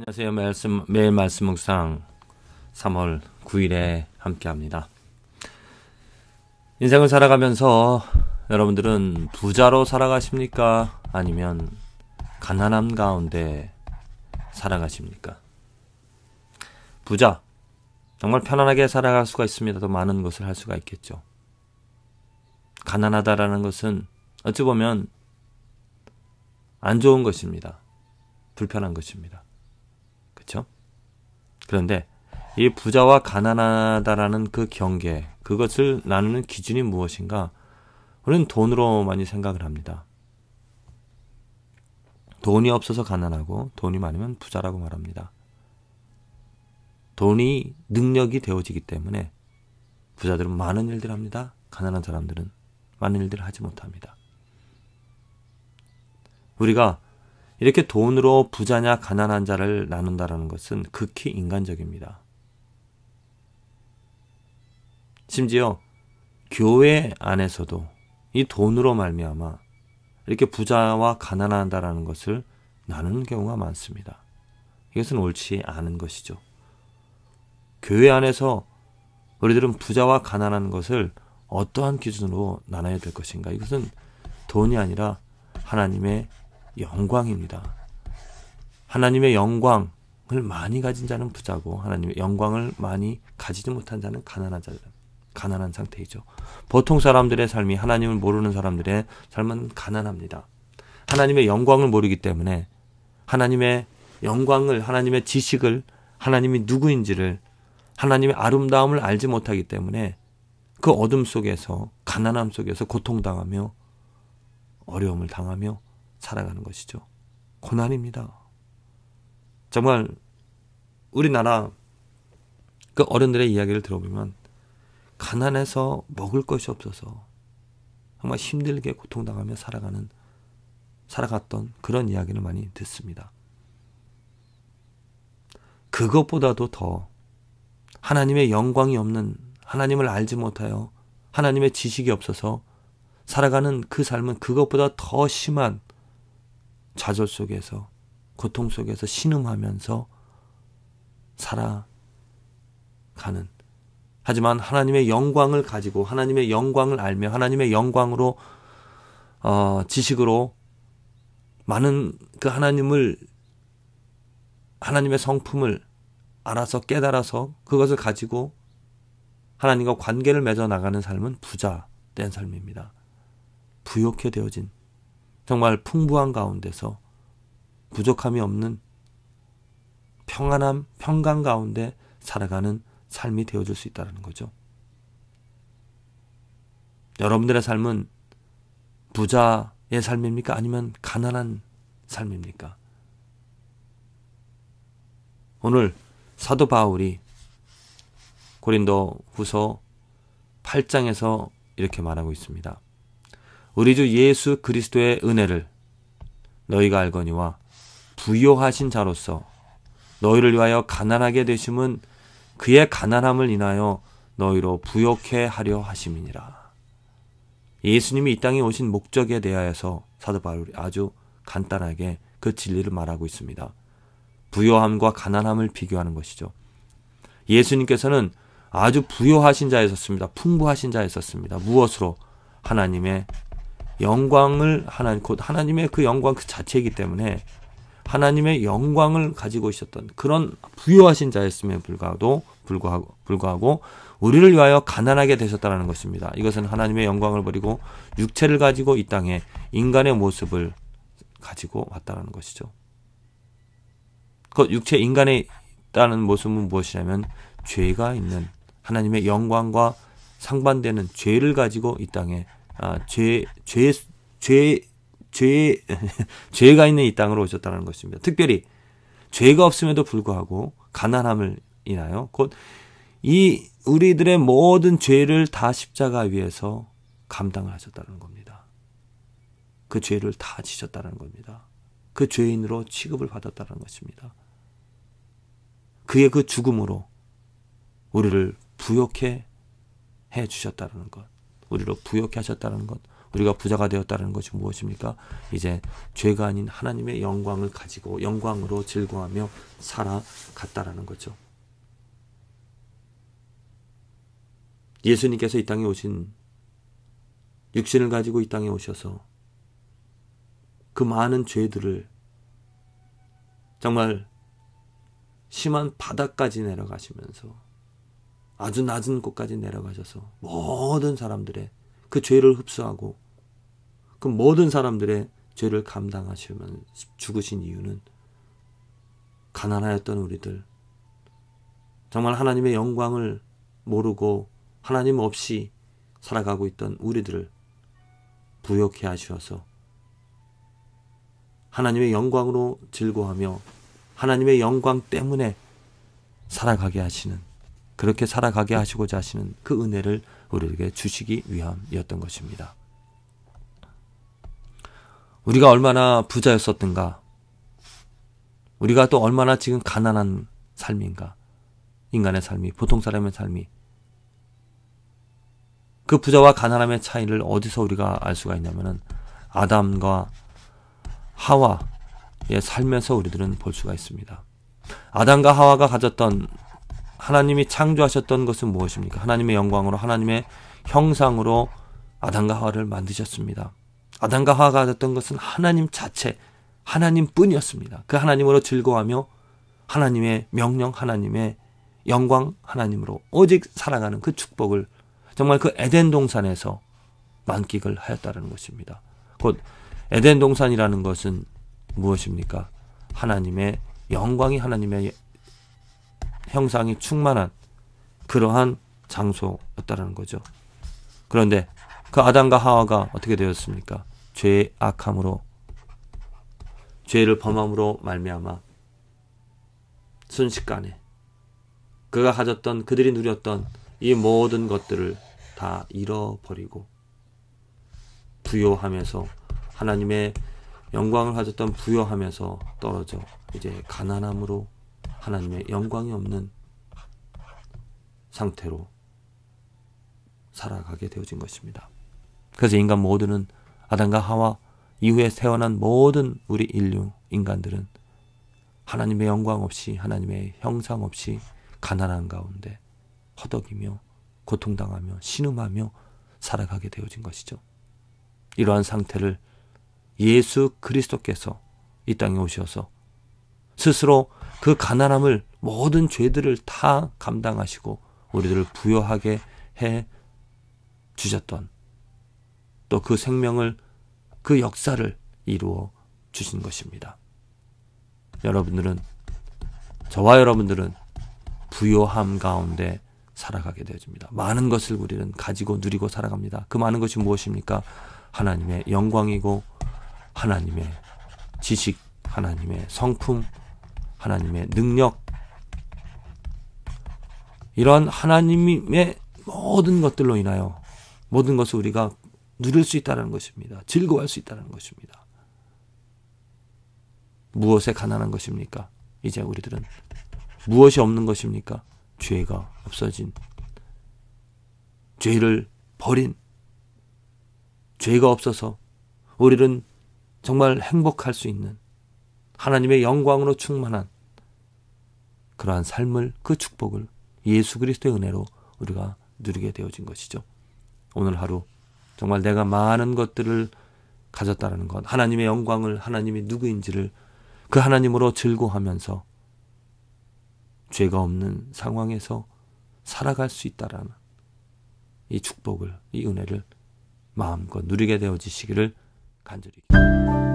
안녕하세요. 매일 말씀 묵상 3월 9일에 함께합니다. 인생을 살아가면서 여러분들은 부자로 살아가십니까? 아니면 가난함 가운데 살아가십니까? 부자, 정말 편안하게 살아갈 수가 있습니다. 더 많은 것을 할 수가 있겠죠. 가난하다라는 것은 어찌 보면 안 좋은 것입니다. 불편한 것입니다. 그렇죠? 그런데 이 부자와 가난하다라는 그 경계, 그것을 나누는 기준이 무엇인가? 우리는 돈으로 많이 생각을 합니다. 돈이 없어서 가난하고 돈이 많으면 부자라고 말합니다. 돈이 능력이 되어지기 때문에 부자들은 많은 일들을 합니다. 가난한 사람들은 많은 일들을 하지 못합니다. 우리가 이렇게 돈으로 부자냐 가난한 자를 나눈다라는 것은 극히 인간적입니다. 심지어 교회 안에서도 이 돈으로 말미암아 이렇게 부자와 가난하다라는 것을 나누는 경우가 많습니다. 이것은 옳지 않은 것이죠. 교회 안에서 우리들은 부자와 가난한 것을 어떠한 기준으로 나눠야 될 것인가? 이것은 돈이 아니라 하나님의 영광입니다. 하나님의 영광을 많이 가진 자는 부자고 하나님의 영광을 많이 가지지 못한 자는 가난한 상태이죠. 보통 사람들의 삶이 하나님을 모르는 사람들의 삶은 가난합니다. 하나님의 영광을 모르기 때문에 하나님의 영광을, 하나님의 지식을, 하나님이 누구인지를, 하나님의 아름다움을 알지 못하기 때문에 그 어둠 속에서, 가난함 속에서 고통당하며 어려움을 당하며 살아가는 것이죠. 고난입니다. 정말 우리나라 그 어른들의 이야기를 들어보면 가난해서 먹을 것이 없어서 정말 힘들게 고통당하며 살아갔던 그런 이야기를 많이 듣습니다. 그것보다도 더 하나님의 영광이 없는, 하나님을 알지 못하여 하나님의 지식이 없어서 살아가는 그 삶은 그것보다 더 심한 좌절 속에서, 고통 속에서 신음하면서 살아가는, 하지만 하나님의 영광을 가지고 하나님의 영광을 알며 하나님의 영광으로 지식으로 많은 그 하나님의 성품을 알아서 깨달아서 그것을 가지고 하나님과 관계를 맺어 나가는 삶은 부자된 삶입니다. 부욕해 되어진, 정말 풍부한 가운데서 부족함이 없는 평안함, 평강 가운데 살아가는 삶이 되어줄 수 있다는 거죠. 여러분들의 삶은 부자의 삶입니까? 아니면 가난한 삶입니까? 오늘 사도 바울이 고린도 후서 8장에서 이렇게 말하고 있습니다. 우리 주 예수 그리스도의 은혜를 너희가 알거니와 부요하신 자로서 너희를 위하여 가난하게 되심은 그의 가난함을 인하여 너희로 부요케 하려 하심이니라. 예수님이 이 땅에 오신 목적에 대하여서 사도 바울이 아주 간단하게 그 진리를 말하고 있습니다. 부요함과 가난함을 비교하는 것이죠. 예수님께서는 아주 부요하신 자였었습니다. 풍부하신 자였었습니다. 무엇으로? 하나님의 영광을, 곧 하나님의 그 영광 그 자체이기 때문에 하나님의 영광을 가지고 있었던 그런 부요하신 자였음에 불구하고 우리를 위하여 가난하게 되셨다는 것입니다. 이것은 하나님의 영광을 버리고 육체를 가지고 이 땅에 인간의 모습을 가지고 왔다는 것이죠. 그 육체 인간에 있다는 모습은 무엇이냐면 죄가 있는, 하나님의 영광과 상반되는 죄를 가지고 이 땅에 죄가 있는 이 땅으로 오셨다는 것입니다. 특별히 죄가 없음에도 불구하고 가난함을 인하여 곧 이 우리들의 모든 죄를 다 십자가 위에서 감당을 하셨다는 겁니다. 그 죄를 다 지셨다는 겁니다. 그 죄인으로 취급을 받았다는 것입니다. 그의 그 죽음으로 우리를 부욕해 주셨다는 것, 우리로 부욕해 하셨다는 것, 우리가 부자가 되었다는 것이 무엇입니까? 이제 죄가 아닌 하나님의 영광을 가지고 영광으로 즐거워하며 살아갔다라는 거죠. 예수님께서 이 땅에 오신 육신을 가지고 이 땅에 오셔서 그 많은 죄들을 정말 심한 바다까지 내려가시면서 아주 낮은 곳까지 내려가셔서 모든 사람들의 그 죄를 흡수하고 그 모든 사람들의 죄를 감당하시면 죽으신 이유는 가난하였던 우리들, 정말 하나님의 영광을 모르고 하나님 없이 살아가고 있던 우리들을 부욕해 하셔서 하나님의 영광으로 즐거워하며 하나님의 영광 때문에 살아가게 하시는, 그렇게 살아가게 하시고자 하시는 그 은혜를 우리에게 주시기 위함이었던 것입니다. 우리가 얼마나 부자였었던가, 우리가 또 얼마나 지금 가난한 삶인가, 인간의 삶이, 보통 사람의 삶이, 그 부자와 가난함의 차이를 어디서 우리가 알 수가 있냐면은 아담과 하와의 삶에서 우리들은 볼 수가 있습니다. 아담과 하와가 가졌던, 하나님이 창조하셨던 것은 무엇입니까? 하나님의 영광으로, 하나님의 형상으로 아담과 하와를 만드셨습니다. 아담과 하와가 가졌던 것은 하나님 자체, 하나님뿐이었습니다. 그 하나님으로 즐거워하며 하나님의 명령, 하나님의 영광, 하나님으로 오직 살아가는 그 축복을 정말 그 에덴 동산에서 만끽을 하였다는 것입니다. 곧 에덴 동산이라는 것은 무엇입니까? 하나님의 영광이, 하나님의 형상이 충만한 그러한 장소였다는 거죠. 그런데 그 아담과 하와가 어떻게 되었습니까? 죄의 악함으로, 죄를 범함으로 말미암아 순식간에 그가 가졌던, 그들이 누렸던 이 모든 것들을 다 잃어버리고 부요하면서, 하나님의 영광을 가졌던 부요하면서 떨어져 이제 가난함으로 하나님의 영광이 없는 상태로 살아가게 되어진 것입니다. 그래서 인간 모두는, 아담과 하와 이후에 태어난 모든 우리 인류, 인간들은 하나님의 영광 없이, 하나님의 형상 없이 가난한 가운데 허덕이며 고통당하며 신음하며 살아가게 되어진 것이죠. 이러한 상태를 예수 그리스도께서 이 땅에 오셔서 스스로 그 가난함을, 모든 죄들을 다 감당하시고 우리들을 부요하게 해 주셨던, 또 그 생명을, 그 역사를 이루어 주신 것입니다. 여러분들은, 저와 여러분들은 부요함 가운데 살아가게 되어집니다. 많은 것을 우리는 가지고 누리고 살아갑니다. 그 많은 것이 무엇입니까? 하나님의 영광이고 하나님의 지식, 하나님의 성품, 하나님의 능력, 이러한 하나님의 모든 것들로 인하여 모든 것을 우리가 누릴 수 있다는 것입니다. 즐거워할 수 있다는 것입니다. 무엇에 가난한 것입니까? 이제 우리들은 무엇이 없는 것입니까? 죄가 없어진, 죄를 버린, 죄가 없어서 우리는 정말 행복할 수 있는 하나님의 영광으로 충만한 그러한 삶을, 그 축복을 예수 그리스도의 은혜로 우리가 누리게 되어진 것이죠. 오늘 하루 정말 내가 많은 것들을 가졌다는 것, 하나님의 영광을, 하나님이 누구인지를 그 하나님으로 즐거워하면서 죄가 없는 상황에서 살아갈 수 있다라는 이 축복을, 이 은혜를 마음껏 누리게 되어지시기를 간절히 기도합니다.